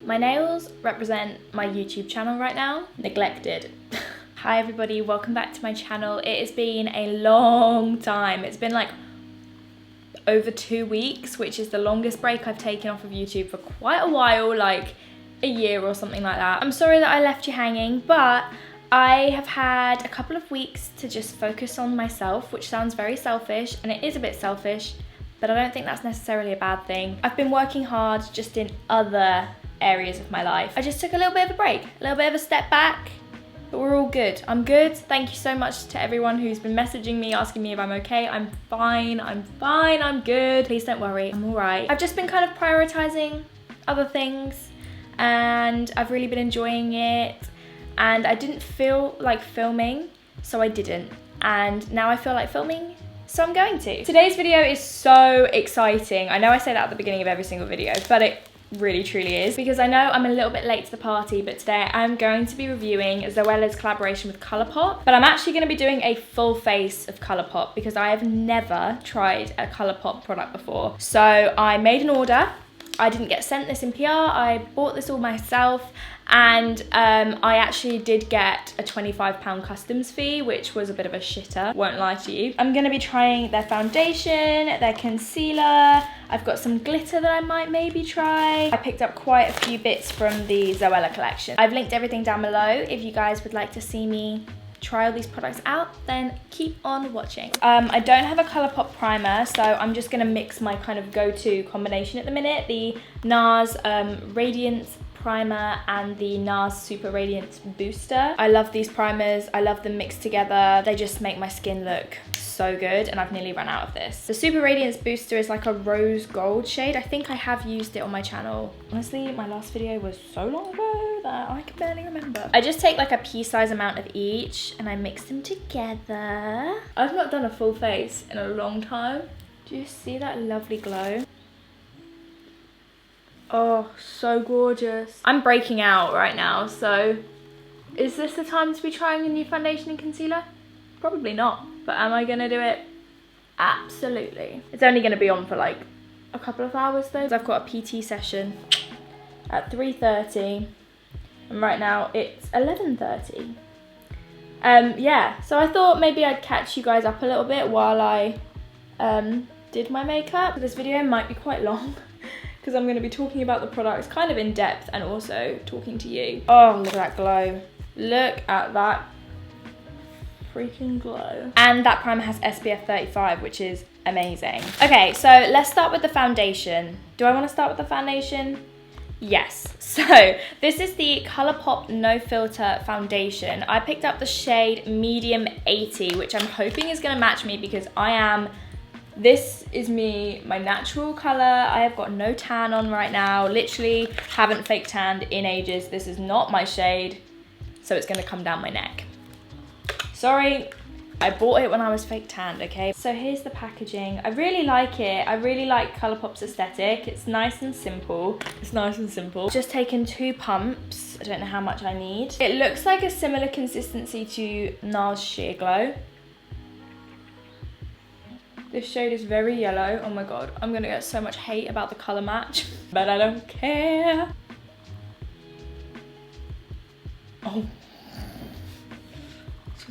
My nails represent my YouTube channel right now. Neglected. Hi everybody, welcome back to my channel. It has been a long time. It's been like over 2 weeks, which is the longest break I've taken off of YouTube for quite a while, like a year or something like that. I'm sorry that I left you hanging, but I have had a couple of weeks to just focus on myself, which sounds very selfish, and it is a bit selfish, but I don't think that's necessarily a bad thing. I've been working hard just in other areas of my life. I just took a little bit of a break, a little bit of a step back, but we're all good. I'm good. Thank you so much to everyone who's been messaging me, asking me if I'm okay. I'm fine, I'm good. Please don't worry, I'm all right. I've just been kind of prioritizing other things, and I've really been enjoying it, and I didn't feel like filming, so I didn't. And now I feel like filming, so I'm going to. Today's video is so exciting. I know I say that at the beginning of every single video, but it really truly is, because I know I'm a little bit late to the party, but today I'm going to be reviewing ZOELLA's collaboration with COLOURPOP, but I'm actually going to be doing a full face of COLOURPOP because I have never tried a COLOURPOP product before. So I made an order. I didn't get sent this in PR, I bought this all myself, and I actually did get a £25 customs fee, which was a bit of a shitter, won't lie to you. I'm gonna be trying their foundation, their concealer, I've got some glitter that I might maybe try. I picked up quite a few bits from the ZOELLA collection. I've linked everything down below. If you guys would like to see me try all these products out, then keep on watching. I don't have a ColourPop primer, so I'm just gonna mix my kind of go-to combination at the minute, the NARS Radiance Primer and the NARS Super Radiance Booster. I love these primers, I love them mixed together. They just make my skin look so good, and I've nearly run out of this. The Super Radiance Booster is like a rose gold shade. I think I have used it on my channel. Honestly, my last video was so long ago that I can barely remember. I just take like a pea-size amount of each and I mix them together. I've not done a full face in a long time. Do you see that lovely glow? Oh, so gorgeous. I'm breaking out right now, so is this the time to be trying a new foundation and concealer? Probably not, but am I gonna do it? Absolutely. It's only gonna be on for like a couple of hours though. I've got a PT session at 3:30, and right now it's 11:30. Yeah, so I thought maybe I'd catch you guys up a little bit while I did my makeup. This video might be quite long because I'm gonna be talking about the products kind of in depth and also talking to you. Oh, look at that glow. Look at that freaking glow. And that primer has SPF 35, which is amazing. Okay, so let's start with the foundation. Do I want to start with the foundation? Yes. So this is the ColourPop No Filter Foundation. I picked up the shade Medium 80, which I'm hoping is going to match me because this is me, my natural color. I have got no tan on right now. Literally haven't fake tanned in ages. This is not my shade, so it's going to come down my neck. Sorry, I bought it when I was fake tanned, okay? So here's the packaging. I really like it. I really like ColourPop's aesthetic. It's nice and simple. It's nice and simple. Just taken 2 pumps. I don't know how much I need. It looks like a similar consistency to NARS Sheer Glow. This shade is very yellow. Oh my God, I'm gonna get so much hate about the color match, but I don't care. Oh.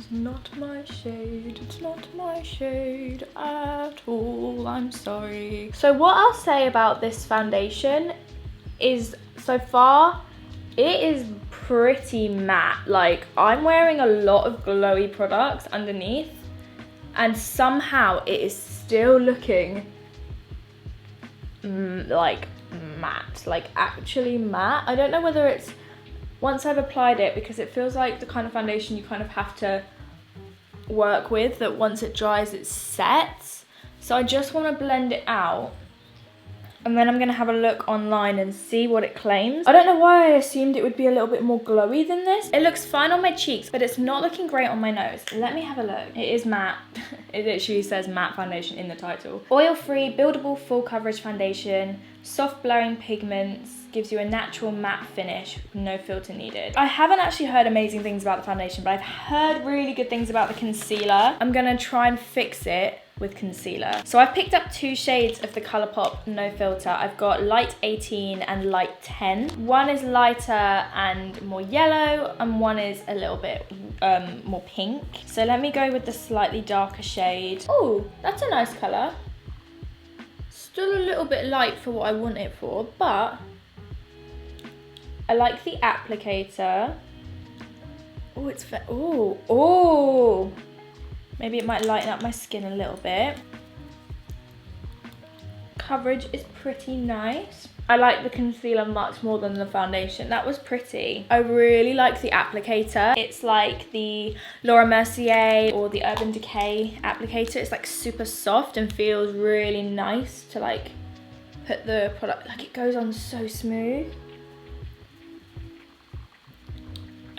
Not my shade, it's not my shade at all, I'm sorry. So what I'll say about this foundation is, so far, it is pretty matte. Like, I'm wearing a lot of glowy products underneath, and somehow it is still looking like matte, like actually matte. I don't know whether it's once I've applied it, because it feels like the kind of foundation you kind of have to work with, that once it dries it sets. So I just want to blend it out, and then I'm going to have a look online and see what it claims. I don't know why I assumed it would be a little bit more glowy than this. It looks fine on my cheeks, but it's not looking great on my nose. Let me have a look. It is matte. It literally says matte foundation in the title. Oil-free, buildable, full coverage foundation, soft blurring pigments, gives you a natural matte finish, no filter needed. I haven't actually heard amazing things about the foundation, but I've heard really good things about the concealer. I'm gonna try and fix it with concealer. So I've picked up 2 shades of the ColourPop No Filter. I've got light 18 and light 10. One is lighter and more yellow, and one is a little bit more pink. So let me go with the slightly darker shade. Oh, that's a nice colour. Still a little bit light for what I want it for, but I like the applicator. Oh, it's oh. Maybe it might lighten up my skin a little bit. Coverage is pretty nice. I like the concealer much more than the foundation. That was pretty. I really like the applicator. It's like the Laura Mercier or the Urban Decay applicator. It's like super soft and feels really nice to like put the product, like it goes on so smooth.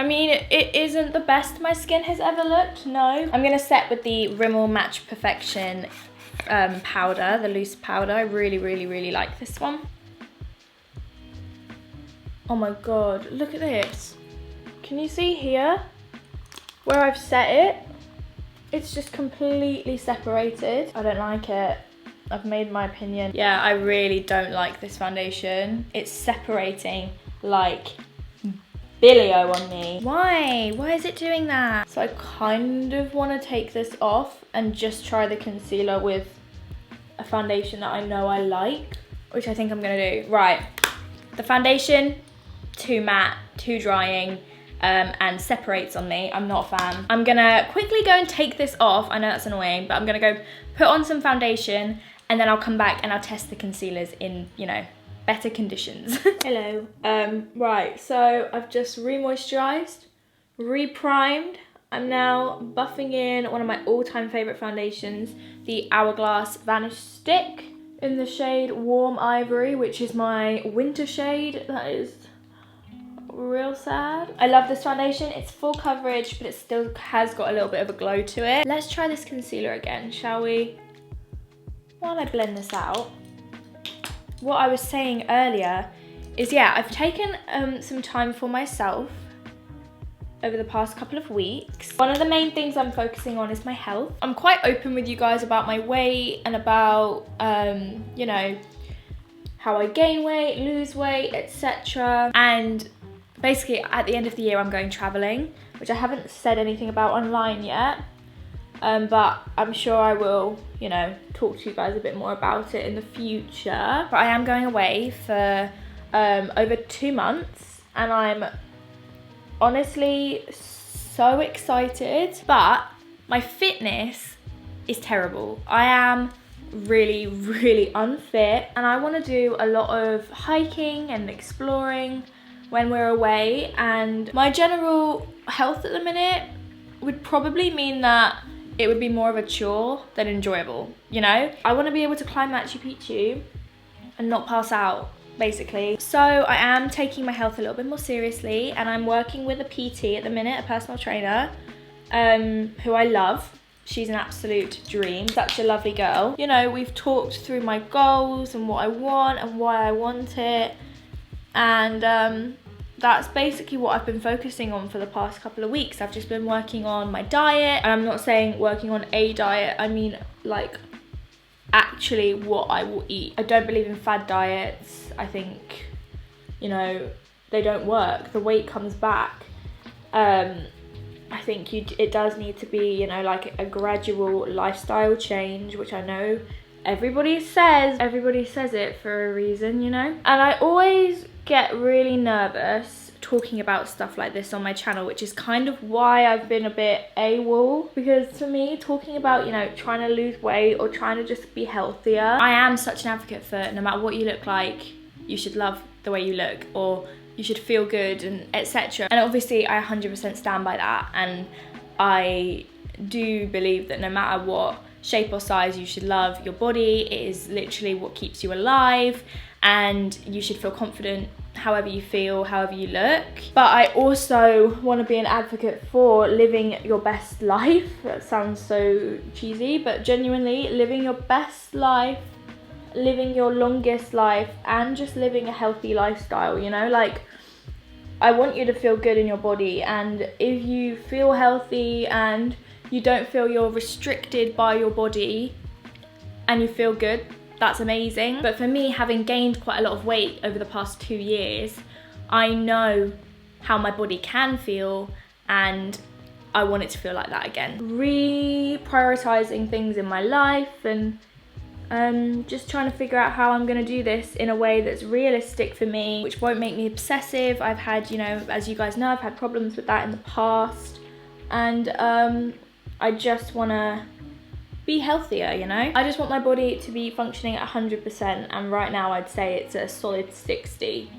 I mean, it isn't the best my skin has ever looked, no. I'm gonna set with the Rimmel Match Perfection powder, the loose powder. I really like this one. Oh my God, look at this. Can you see here where I've set it? It's just completely separated. I don't like it. I've made my opinion. Yeah, I really don't like this foundation. It's separating like Billy-O on me. Why? Why is it doing that? So I kind of want to take this off and just try the concealer with a foundation that I know I like, which I think I'm gonna do. Right, the foundation, too matte, too drying, and separates on me. I'm not a fan. I'm gonna quickly go and take this off. I know that's annoying, but I'm gonna go put on some foundation and then I'll come back and I'll test the concealers in, you know, better conditions. Hello. Right, so I've just re-moisturized, re-primed. I'm now buffing in one of my all-time favorite foundations, the Hourglass Vanish Stick in the shade Warm Ivory, which is my winter shade. That is real sad. I love this foundation. It's full coverage, but it still has got a little bit of a glow to it. Let's try this concealer again, shall we? While I blend this out. What I was saying earlier is, yeah, I've taken some time for myself over the past couple of weeks. One of the main things I'm focusing on is my health. I'm quite open with you guys about my weight and about, you know, how I gain weight, lose weight, etc. And basically at the end of the year, I'm going traveling, which I haven't said anything about online yet. But I'm sure I will, you know, talk to you guys a bit more about it in the future. But I am going away for over 2 months and I'm honestly so excited, but my fitness is terrible. I am really unfit and I want to do a lot of hiking and exploring when we're away, and my general health at the minute would probably mean that it would be more of a chore than enjoyable, you know? I want to be able to climb Machu Picchu and not pass out, basically. So I am taking my health a little bit more seriously and I'm working with a PT at the minute, a personal trainer, who I love. She's an absolute dream, such a lovely girl. You know, we've talked through my goals and what I want and why I want it. And that's basically what I've been focusing on for the past couple of weeks. I've just been working on my diet. And I'm not saying working on a diet, I mean like actually what I will eat. I don't believe in fad diets. I think, you know, they don't work. The weight comes back. I think it does need to be, you know, like a gradual lifestyle change, which I know everybody says it for a reason, you know? And I always get really nervous talking about stuff like this on my channel, which is kind of why I've been a bit AWOL, because to me, talking about, you know, trying to lose weight or trying to just be healthier, I am such an advocate for no matter what you look like, you should love the way you look, or you should feel good, and etc. And obviously I 100% stand by that, and I do believe that no matter what shape or size you should love your body. It is literally what keeps you alive, and you should feel confident however you feel, however you look. But I also want to be an advocate for living your best life. That sounds so cheesy, but genuinely living your best life, living your longest life, and just living a healthy lifestyle, you know? Like, I want you to feel good in your body, and if you feel healthy and you don't feel you're restricted by your body, and you feel good, that's amazing. But for me, having gained quite a lot of weight over the past 2 years, I know how my body can feel, and I want it to feel like that again. Reprioritizing things in my life, and just trying to figure out how I'm gonna do this in a way that's realistic for me, which won't make me obsessive. I've had, you know, as you guys know, I've had problems with that in the past, and I just wanna be healthier, you know? I just want my body to be functioning at 100%, and right now I'd say it's a solid 60.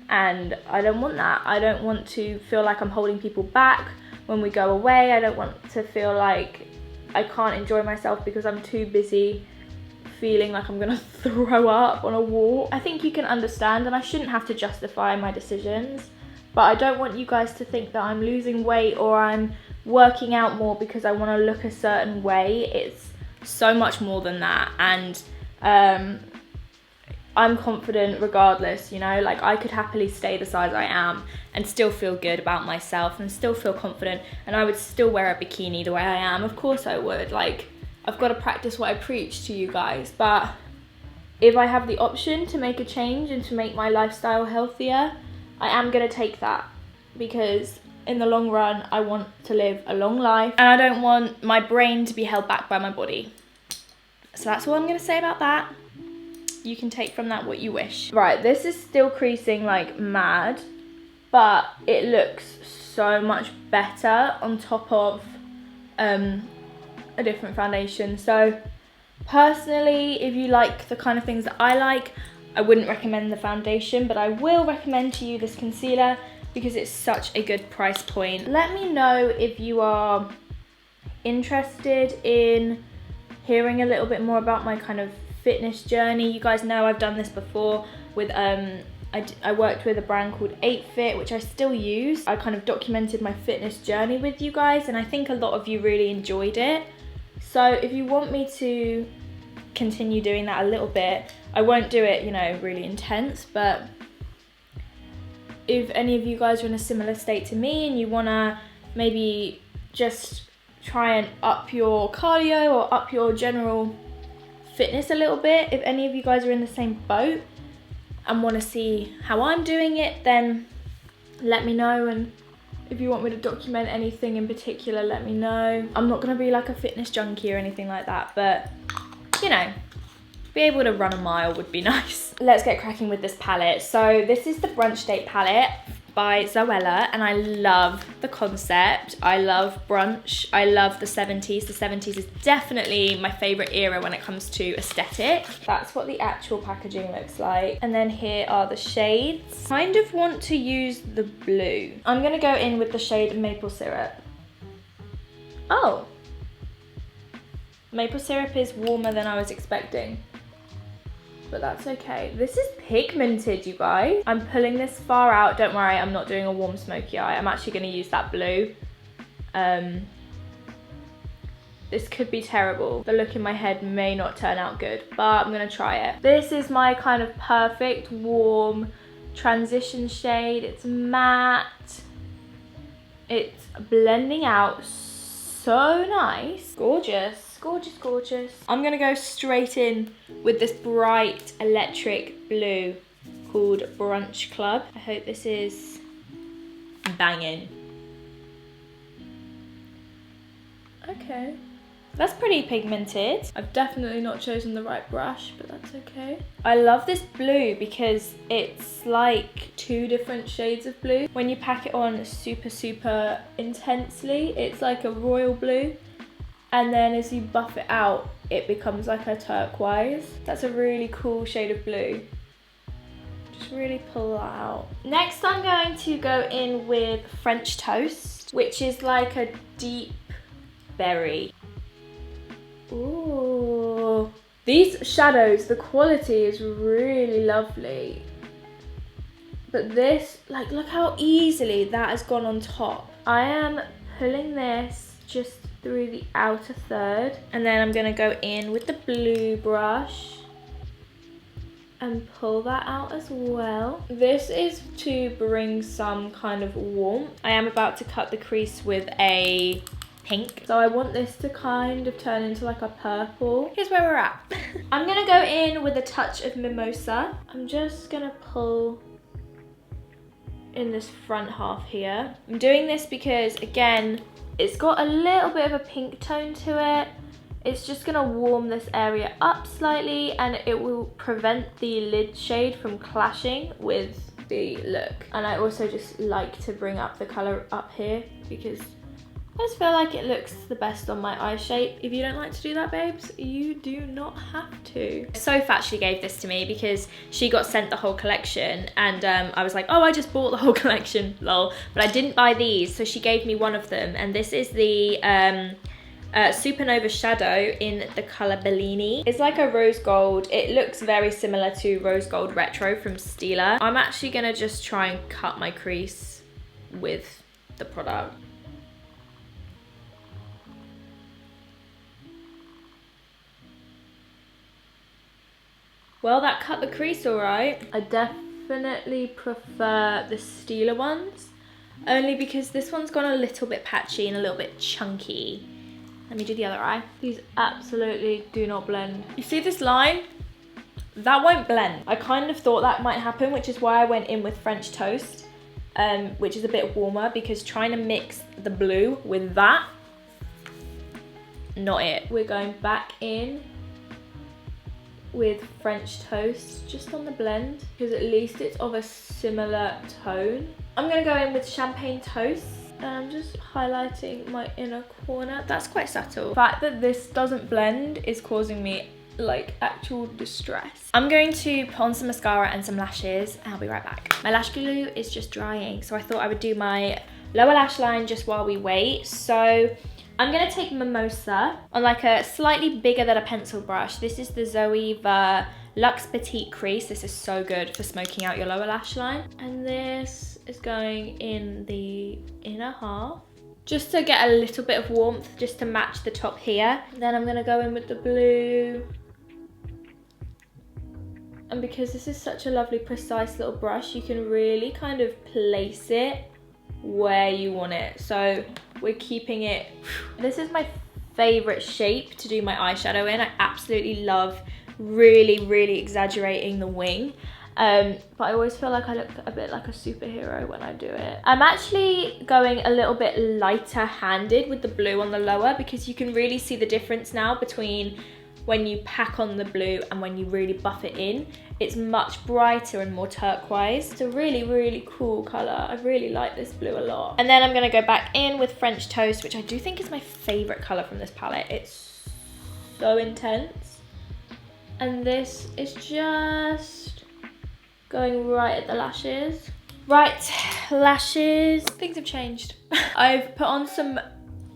And I don't want that. I don't want to feel like I'm holding people back when we go away. I don't want to feel like I can't enjoy myself because I'm too busy feeling like I'm gonna throw up on a walk. I think you can understand, and I shouldn't have to justify my decisions, but I don't want you guys to think that I'm losing weight or I'm working out more because I want to look a certain way. It's so much more than that, and I'm confident regardless, you know, like I could happily stay the size I am and still feel good about myself and still feel confident, and I would still wear a bikini the way I am. Of course I would. Like, I've got to practice what I preach to you guys, but if I have the option to make a change and to make my lifestyle healthier, I am going to take that, because in the long run I want to live a long life and I don't want my brain to be held back by my body. So that's all I'm going to say about that. You can take from that what you wish. Right, this is still creasing like mad, but it looks so much better on top of a different foundation. So personally, if you like the kind of things that I like, I wouldn't recommend the foundation, but I will recommend to you this concealer because it's such a good price point. Let me know if you are interested in hearing a little bit more about my kind of fitness journey. You guys know I've done this before with I worked with a brand called 8Fit, which I still use. I kind of documented my fitness journey with you guys, and I think a lot of you really enjoyed it. So if you want me to continue doing that a little bit, I won't do it, you know, really intense, but if any of you guys are in a similar state to me and you wanna maybe just try and up your cardio or up your general fitness a little bit, if any of you guys are in the same boat and want to see how I'm doing it, then let me know. And if you want me to document anything in particular, let me know. I'm not going to be like a fitness junkie or anything like that, but you know, be able to run a mile would be nice. Let's get cracking with this palette. So this is the Brunch Date palette by Zoella, and I love the concept. I love brunch. I love the 70s. The 70s is definitely my favorite era when it comes to aesthetic. That's what the actual packaging looks like. And then here are the shades. Kind of want to use the blue. I'm gonna go in with the shade Maple Syrup. Oh. Maple Syrup is warmer than I was expecting, but that's okay. This is pigmented, you guys. I'm pulling this far out. Don't worry, I'm not doing a warm smoky eye. I'm actually gonna use that blue. This could be terrible. The look in my head may not turn out good, but I'm gonna try it. This is my kind of perfect warm transition shade. It's matte. It's blending out so nice. Gorgeous. Gorgeous, gorgeous. I'm gonna go straight in with this bright electric blue called Brunch Club. I hope this is banging. Okay. That's pretty pigmented. I've definitely not chosen the right brush, but that's okay. I love this blue because it's like 2 different shades of blue. When you pack it on super, super intensely, it's like a royal blue. And then as you buff it out, it becomes like a turquoise. That's a really cool shade of blue. Just really pull that out. Next, I'm going to go in with French Toast, which is like a deep berry. Ooh. These shadows, the quality is really lovely. But this, like, look how easily that has gone on top. I am pulling this just through the outer third, and then I'm gonna go in with the blue brush and pull that out as well. This is to bring some kind of warmth. I am about to cut the crease with a pink. So I want this to kind of turn into like a purple. Here's where we're at. I'm gonna go in with a touch of Mimosa. I'm just gonna pull in this front half here. I'm doing this because, again, it's got a little bit of a pink tone to it. It's just gonna warm this area up slightly, and it will prevent the lid shade from clashing with the look. And I also just like to bring up the color up here because I just feel like it looks the best on my eye shape. If you don't like to do that, babes, you do not have to. Soph actually gave this to me because she got sent the whole collection, and I was like, oh, I just bought the whole collection, lol. But I didn't buy these, so she gave me one of them, and this is the Supernova Shadow in the color Bellini. It's like a rose gold. It looks very similar to Rose Gold Retro from Stila. I'm actually gonna just try and cut my crease with the product. Well, that cut the crease all right. I definitely prefer the Stila ones, only because this one's gone a little bit patchy and a little bit chunky. Let me do the other eye. These absolutely do not blend. You see this line? That won't blend. I kind of thought that might happen, which is why I went in with French Toast, which is a bit warmer, because trying to mix the blue with that, not it. We're going back in with French Toast just on the blend, because at least it's of a similar tone. I'm gonna go in with Champagne Toast, and I'm just highlighting my inner corner. That's quite subtle. The fact that this doesn't blend is causing me like actual distress. I'm going to put on some mascara and some lashes, and I'll be right back. My lash glue is just drying, so I thought I would do my lower lash line just while we wait. So I'm gonna take Mimosa on like a slightly bigger than a pencil brush. This is the Zoe Luxe Petite Crease. This is so good for smoking out your lower lash line. And this is going in the inner half, just to get a little bit of warmth, just to match the top here. Then I'm gonna go in with the blue. And because this is such a lovely, precise little brush, you can really kind of place it where you want it. So we're keeping it. This is my favorite shape to do my eyeshadow in. I absolutely love really exaggerating the wing. But I always feel like I look a bit like a superhero when I do it. I'm actually going a little bit lighter handed with the blue on the lower, because you can really see the difference now between when you pack on the blue and when you really buff it in. It's much brighter and more turquoise. It's a really cool color. I really like this blue a lot. And then I'm gonna go back in with French Toast, which I do think is my favorite color from this palette. It's so intense. And this is just going right at the lashes. Right, lashes. Things have changed. I've put on some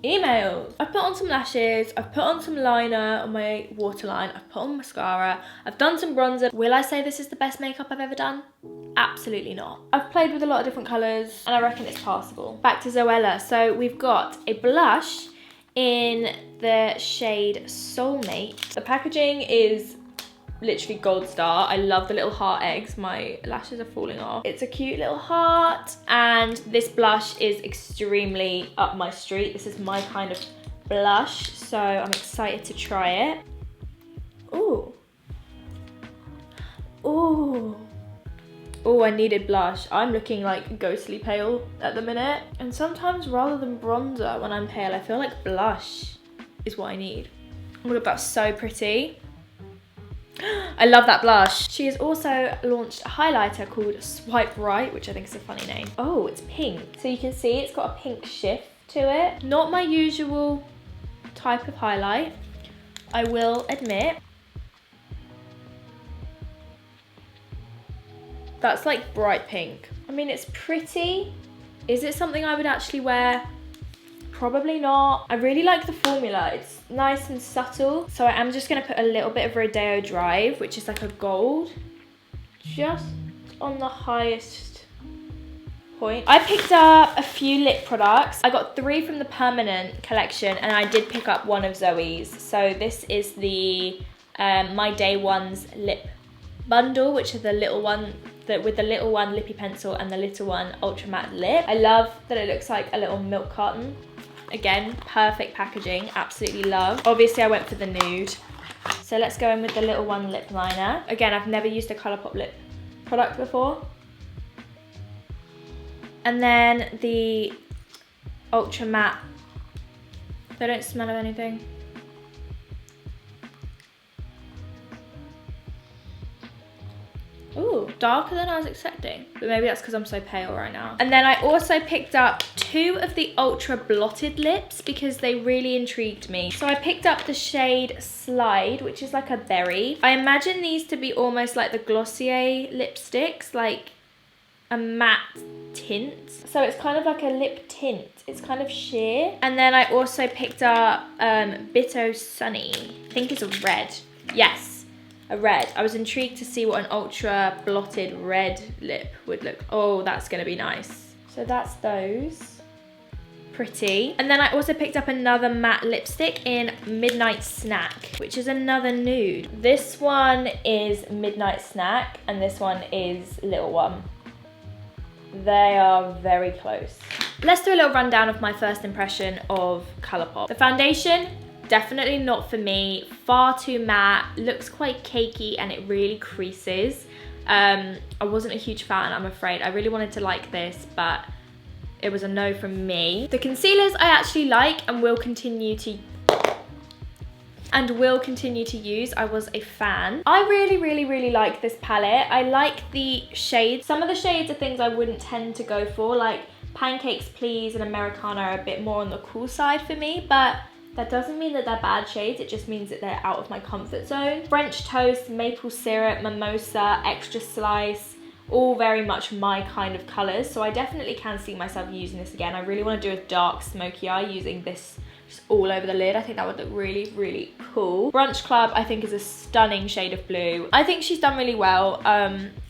emails. I've put on some lashes, I've put on some liner on my waterline, I've put on mascara, I've done some bronzer. Will I say this is the best makeup I've ever done? Absolutely not. I've played with a lot of different colours and I reckon it's passable. Back to Zoella. So we've got a blush in the shade Soulmate. The packaging is literally gold star. I love the little heart eggs. My lashes are falling off. It's a cute little heart, and this blush is extremely up my street. This is my kind of blush, so I'm excited to try it. Ooh. Ooh. Oh, I needed blush. I'm looking like ghostly pale at the minute, and sometimes rather than bronzer when I'm pale, I feel like blush is what I need. Oh my god, that's so pretty. I love that blush. She has also launched a highlighter called Swipe Right, which I think is a funny name. Oh, it's pink. So you can see it's got a pink shift to it. Not my usual type of highlight, I will admit. That's like bright pink. I mean, it's pretty. Is it something I would actually wear? Probably not. I really like the formula. It's nice and subtle. So I am just gonna put a little bit of Rodeo Drive, which is like a gold, just on the highest point. I picked up a few lip products. I got 3 from the Permanent collection, and I did pick up one of Zoe's. So this is the My Day One's lip bundle, which is the little one with the little one lippy pencil and the little one ultra matte lip. I love that it looks like a little milk carton. Again, perfect packaging, absolutely love. Obviously I went for the nude. So let's go in with the little one lip liner. Again, I've never used a ColourPop lip product before. And then the Ultra Matte. They don't smell of anything. Ooh, darker than I was expecting. But maybe that's because I'm so pale right now. And then I also picked up 2 of the Ultra Blotted lips because they really intrigued me. So I picked up the shade Slide, which is like a berry. I imagine these to be almost like the Glossier lipsticks, like a matte tint. So it's kind of like a lip tint. It's kind of sheer. And then I also picked up Bitto Sunny. I think it's a red. Yes. A red. I was intrigued to see what an ultra blotted red lip would look. Oh, that's gonna be nice. So that's those. Pretty. And then I also picked up another matte lipstick in Midnight Snack, which is another nude. This one is Midnight Snack and this one is Little One. They are very close. Let's do a little rundown of my first impression of ColourPop. The foundation, definitely not for me. Far too matte, looks quite cakey and it really creases. I wasn't a huge fan, I'm afraid. I really wanted to like this, but it was a no from me. The concealers I actually like and will continue to use. I was a fan. I really like this palette. I like the shades. Some of the shades are things I wouldn't tend to go for, like Pancakes Please and Americana are a bit more on the cool side for me, but that doesn't mean that they're bad shades, it just means that they're out of my comfort zone. French Toast, Maple Syrup, Mimosa, Extra Slice, all very much my kind of colours, so I definitely can see myself using this again. I really want to do a dark smoky eye using this just all over the lid. I think that would look really cool. Brunch Club I think is a stunning shade of blue. I think she's done really well.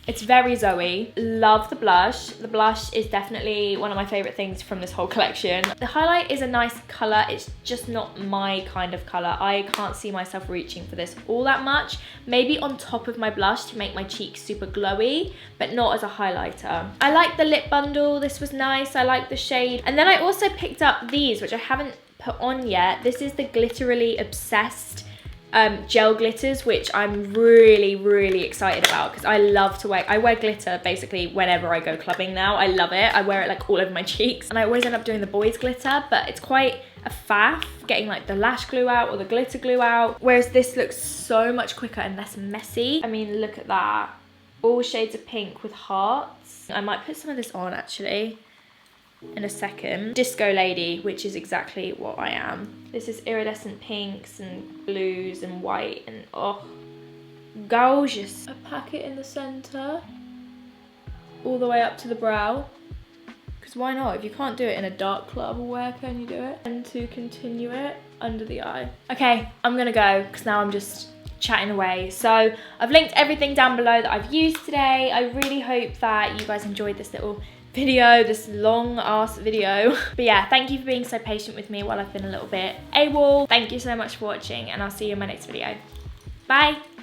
It's very Zoe. Love the blush. The blush is definitely one of my favourite things from this whole collection. The highlight is a nice colour. It's just not my kind of colour. I can't see myself reaching for this all that much. Maybe on top of my blush to make my cheeks super glowy, but not as a highlighter. I like the lip bundle. This was nice. I like the shade. And then I also picked up these, which I haven't put on yet. This is the Glitterily Obsessed gel glitters, which I'm really excited about because I love to wear, I wear glitter basically whenever I go clubbing now. I love it. I wear it like all over my cheeks and I always end up doing the boys glitter, but it's quite a faff getting like the lash glue out or the glitter glue out, whereas this looks so much quicker and less messy. I mean, look at that. All shades of pink with hearts. I might put some of this on actually in a second. Disco Lady, which is exactly what I am. This is iridescent pinks and blues and white and oh, gorgeous. A packet in the center, all the way up to the brow. Because why not? If you can't do it in a dark club, where can you do it? And to continue it under the eye. Okay, I'm gonna go because now I'm just chatting away. So I've linked everything down below that I've used today. I really hope that you guys enjoyed this little video, this long ass video. But yeah, thank you for being so patient with me while I've been a little bit AWOL. Thank you so much for watching and I'll see you in my next video. Bye.